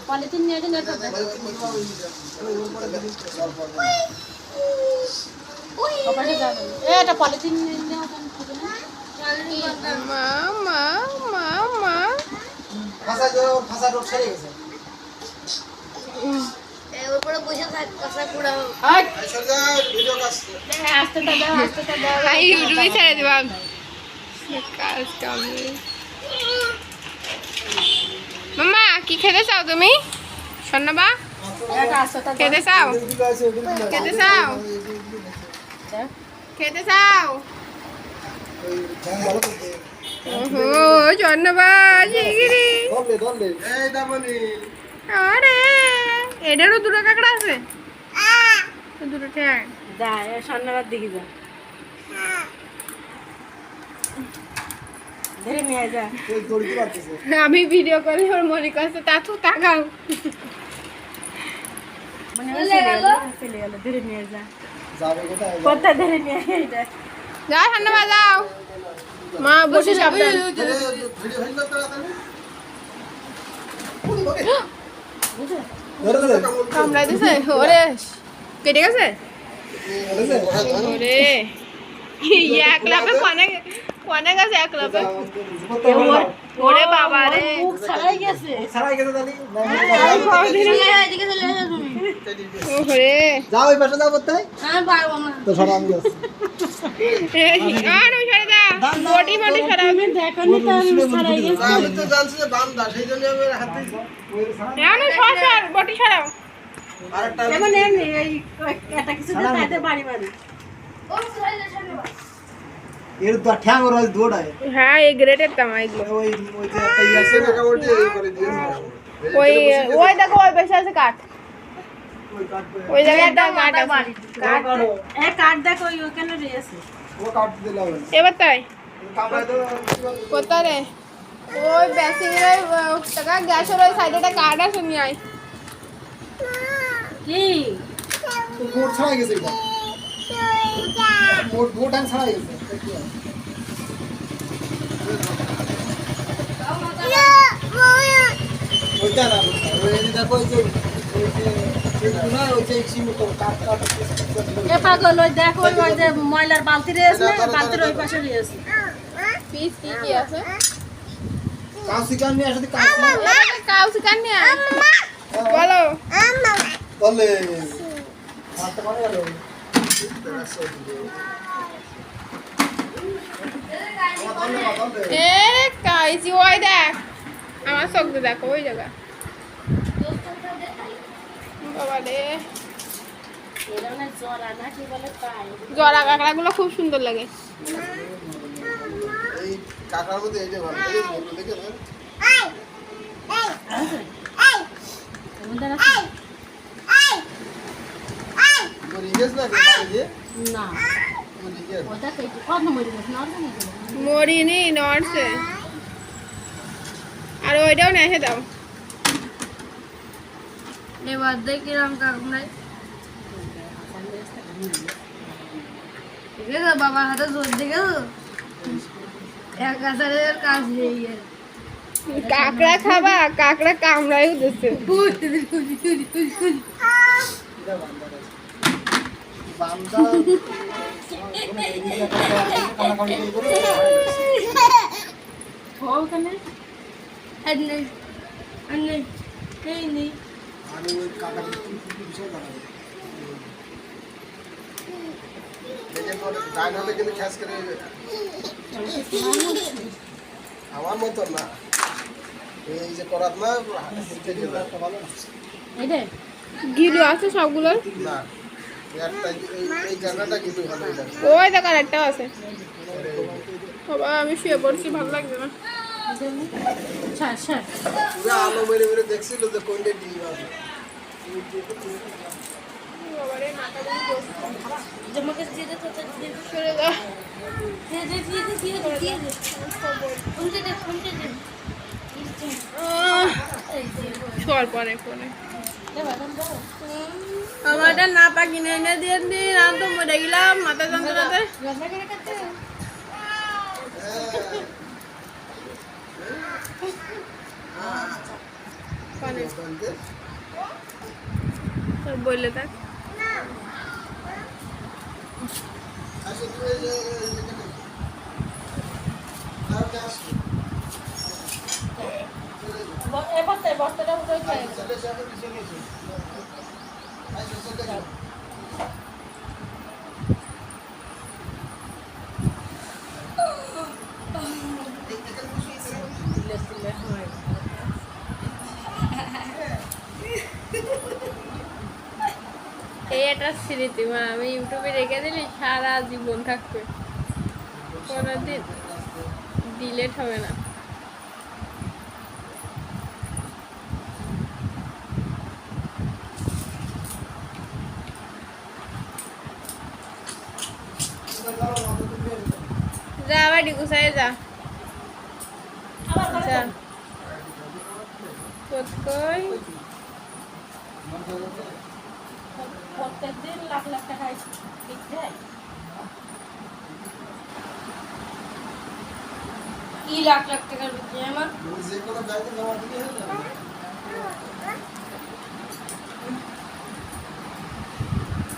Polythene নিয়ে এটা polythene মা মা মা মা ইউটিউবে ছেড়ে দেব মামা কি খেতে চাও তুমি সন্নাবা খেতে চাও খেতে চাও খেতে চাও ওহো সন্নাবা শিগগিরি আরে এটারও দুটো কাঁকড়া আছে দুটো ঠ্যাং যা সন্ধ্যাবার দিকে যা ধরে নিয়ে যা আমি ভিডিও করি ওর মনে করছে তা তো তাকাও চলে গেল ধরে নিয়ে যা কোথায় ধরে নিয়ে এটা যাও সন্নাবা যাও মা বসে সাবধান কামড়াই দিছে ওরে কেটে গেছে ওরে এক লাফে কনে কনে গেছে এক লাফে ওরে বাবা রে ছাড়াই গেছে ওরে যাও এই পাশে যাও কোথায় পারবো না তো সরা আমি যাচ্ছি আর ওই সরে দা বডি বডি সরা দেখনি তো ছাড়াই গেছে আমি তো জানছি যে বান্দা সেইজন্য আমি হাতে জানো সর বডি সরাও আরেকটা এখন এই একটা কিছু তাতে বাড়ি বাড়ি এর তো ঠ্যাং ওর দৌড়ায় হ্যাঁ এই গ্রেটের তামা এগুলো ওই ওই যে একটা ইয়া আছে না কাবড়ি এই করে দিয়েছে ওই ওই দেখো ওই বেশি আছে কাঠ ওই কাটবে ওই জায়গায় একটা কাঠ আছে কাট এ কাট দেখো ওখানে রয়েছে ও কাট দিলে হবে না এবার তাই কামড়ায় তো কোথায় রে ওই বেসিং রে টাকা গ্যাসের ওই সাইডে একটা কাঠ আছে নিয়ে আয় কি তো গোট ছাড়াই গেছে এটা গোট গোট আন ছাড়াই গেছে ওইটা না ওই দেখো ওই যে না ওই যে সিমু তো কাট কাট এ পাগল ওই দেখো ওই যে ময়লার বালতি রয়েছে না বালতির ওই পাশে রয়েছে পিস কি কি আছে কাউসি কান নিয়ে আসতে কাউসি কাউ শিকার নিয়ে আয় বলো বলে মারতে পারে গেল এ কাইছি ওই দেখ আমার চোখ দিয়ে দেখো ওই জায়গা বাবা রে এরা না জরা না কি বলে তাই জরা কাঁকড়াগুলো খুব সুন্দর লাগে এই কাকার মধ্যে এই যে ভালো এই বলতে দেখে না আমাদের আছে মরি গেছ না বাড়ি দিয়ে না মরি গেছ ওটা কই কত মরে গেছে না না মরিনি নড়ছে আর ওইটাও নেসে দাও এবার দেখি রাম কাকুনাই ঠিক আছে বাবা হাতে জোর দিকে 1000 কাজ হয়ে গেছে কাঁকড়া খাবা কাঁকড়া কামড়াই দিচ্ছে বান্দা ওখানে আন্নে আন্নে এই নেই আমি ওই কাকার বিষয় জানাবো দেখে তো ডাইন হলে কিন্তু খ্যাস করে আমার মতো না এই যে করাত না ভালো এইটা গিলু আছে সবগুলো না একটা এই জায়গাটা কিন্তু ভালো এটা ওই দেখার একটাও আছে বাবা আমি শুয়ে পড়ছি ভালো লাগছে না ছাড় ছাড় পুরো আলো মেরে মেরে দেখছিল যে কোনটা ডিম আছে বাবারে মাথাগুলো বসছে জমাকে দিয়ে দে তো দিয়ে দে সরে যা দিয়ে দে উল্টে দে চল পরে পরে দে বাদাম দাও আমার এটা না পা কিনে এনে দিয়ে দিন আমি তো মরে গেলাম মাথা যন্ত্রণাতে রান্না করে কাটতে বললে থাক। বস্তাটা উঠে এই একটা স্মৃতি, মানে আমি ইউটিউবে রেখে দিলি সারা জীবন থাকবে, কোনোদিন ডিলেট হবে না। যা বাড়ি গুছাই যা, যা কই প্রত্যেকদিন লাখ লাখ টাকা দিচ্ছে। কি লাখ লাখ টাকার বিক্রি আমার যে কোনো গাড়িতে জমা দিলে হয়ে যাবে।